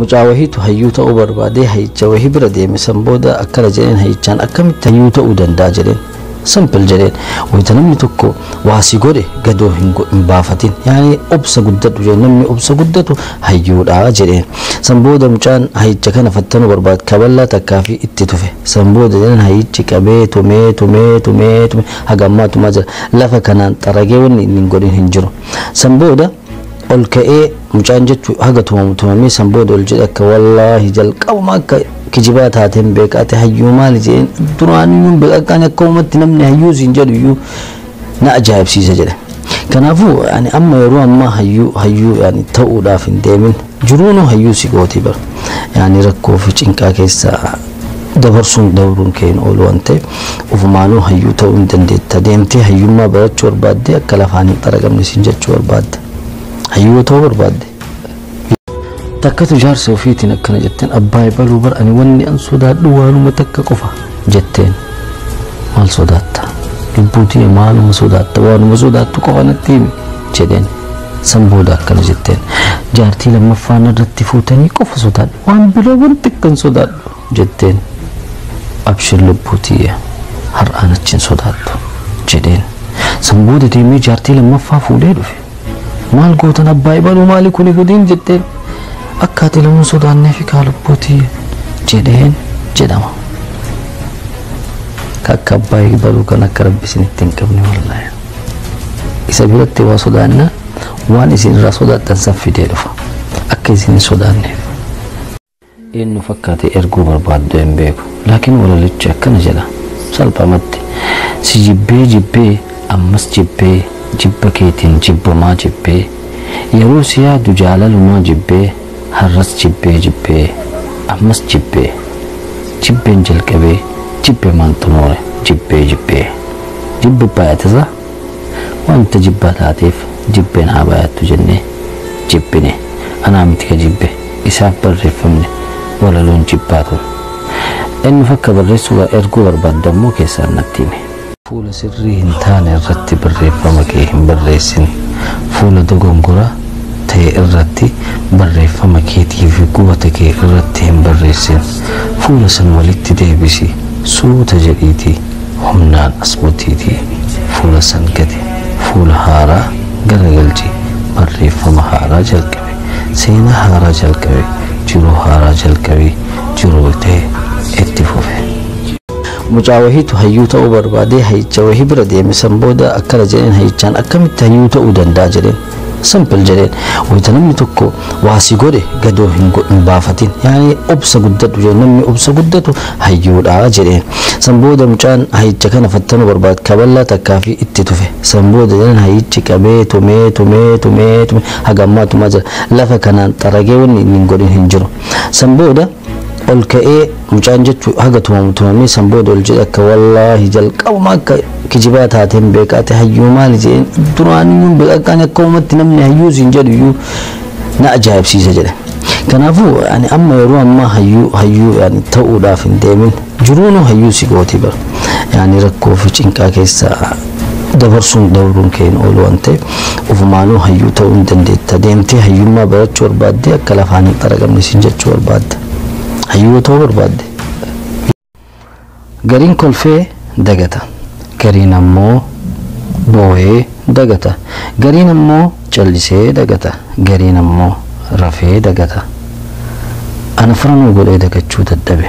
mucaawahiitu hayyuu ta'uu barbaadee hayyicha wahii bira deeme san booda akkana jedheen hayyichaan akkamitti hayyuu ta'uu danda'a jedheen simple jedheen wayita namni tokko waasi godhe gadoo hin baafatin yaani obsa guddatu jedheen namni obsa guddatu hayyuudha jedheen san booda mucaan hayyicha kana fattanuu barbaad kaballaa takkaa fi itti tufe san booda jedhan hayyichi qabee tumee hagammaa tumaa jira lafa kanaan xaragee wanni hin godhin hin jiru san booda ol ka'ee mucaan jechu haga tumamee san booda ol jedhe akka wallaahi jalqabuma akka kijibaa taateen beekaate hayyuu maali jedheen duraaniyyuun beeqaqaan akka uumatti namni hayyuu siin jedhu iyyuu na ajaa'ibsiisa jedhe kanaafuu yani amma yeroo ammaa hayyuu yani ta'uudhaaf hin deemin jiruunu hayyuu si gooti bar yani rakkoo fi cinqaa keessa dabruun keen oolu waan ta'eef ufumaanuu hayyuu ta'uu hin dandeetta deemtee hayyummaa barachuu barbaadde akka lafaan hin xaragamne siin jechuu barbaadde hayyuu ta'uu barbaadde takkatu jaarsa ofiitiin akkana jetteen abbaa baluu bar ani wanni an sodaadhu waanuma takka qofa jetteen maal sodaatta lubbuutii maaluma sodaatta waanuma sodaattu qofa natti himi jedheen san booda akkana jetteen jaartii lammaffaan irratti fuutanii qofa sodaadhu waan biroo wanti kan sodaadhu jetteen abshir lubbuutii har'aan achiin sodaattu jedheen san booda deemee jaartii lammaffaa fuudhee dhufe maal gootan abbaa baluu maali kuni gudiin jetteen akkati lamun sodaannee fi kaalubbuutii jedheen jedhama kakka abbaa baluu kan akka rabbi isinitti hin qabne wallaahi isa biratti waa sodaanna waan isin irraa sodaattan san fidee dhufa akka isin hin sodaanneef eenyu fakkaate erguu barbaaddu hin beeku laakiin walalichi akkana jedha salphamatti si jibbee ammas jibbee jibba keetiin jibbamaa jibbee yeroo si yaadu jaalalumaa jibbee harras jibbee ammas jibbeen jalqabee jibbe mantumoore jibbe baay'atisa wanta jibbaa taateef jibbeen haa baay'attu jennee jibbine anaa miti ka jibbe isaaf barreeffamne walaloon jibbaa ture inni fakka barreessuu erguu barbaadammoo keessaan natti hime fuula sirrii hin taane irratti barreeffama kee hin barreessin fuula dogongoraa ta'e irratti barreeffama keetii fi gubata kee irratti hin barreessin fuula san walitti deebisi suuta jedhiitii humnaan asbutiitii fuula san gadi fuula haaraa garagalchi barreeffama haaraa jalqabe seenaa haaraa jalqabe jiruu haaraa jalqabe jiruu ta'e itti fufe mucaawahiitu hayyuu ta'uu barbaadee hayyicha wahii bira deeme san booda akkana jedheen hayyichaan akkamitti hayyuu ta'uu danda'a jedheen simple jedheen wayita namni tokko waasi godhe gadoo hin baafatin yaani obsa guddatu jedheen namni obsa guddatu hayyuudha jedheen san booda mucaan hayyicha kana fattanuu barbaad kaballaa takkaa fi itti tufe san booda jedhan hayyichi qabee tumee hagammaa tumaa jira lafa kanaan xaragee wanni hin godhin hin jiru san booda ol ka'ee mucaan jechu haga tumamee san booda ol jedhe akka wallaahi jalqabuma akka kijibaa taateen beekaate hayyuu maali jedheen duraaniyyuun beeqaqaan akka uumatti namni hayyuu siin jedhu iyyuu na ajaa'ibsiisa jedhe kanaafuu ani amma yeroo ammaa hayyuu yani ta'uudhaaf hin deemin jiruunu hayyuu si gooti bar yani rakkoo fi cinqaa keessa dabruun keen oolu waan ta'eef ufumaanuu hayyuu ta'uu hin dandeetta deemtee hayyummaa barachuu barbaadde akka lafaan hin xaragamne siin jechuu barbaadde hayyuu ta'uu barbaadde gariin kolfee dagata gariin ammoo boo'ee dagata gariin ammoo callisee dagata gariin ammoo rafee dagata ana faranuu godhee dagachuu dadhabe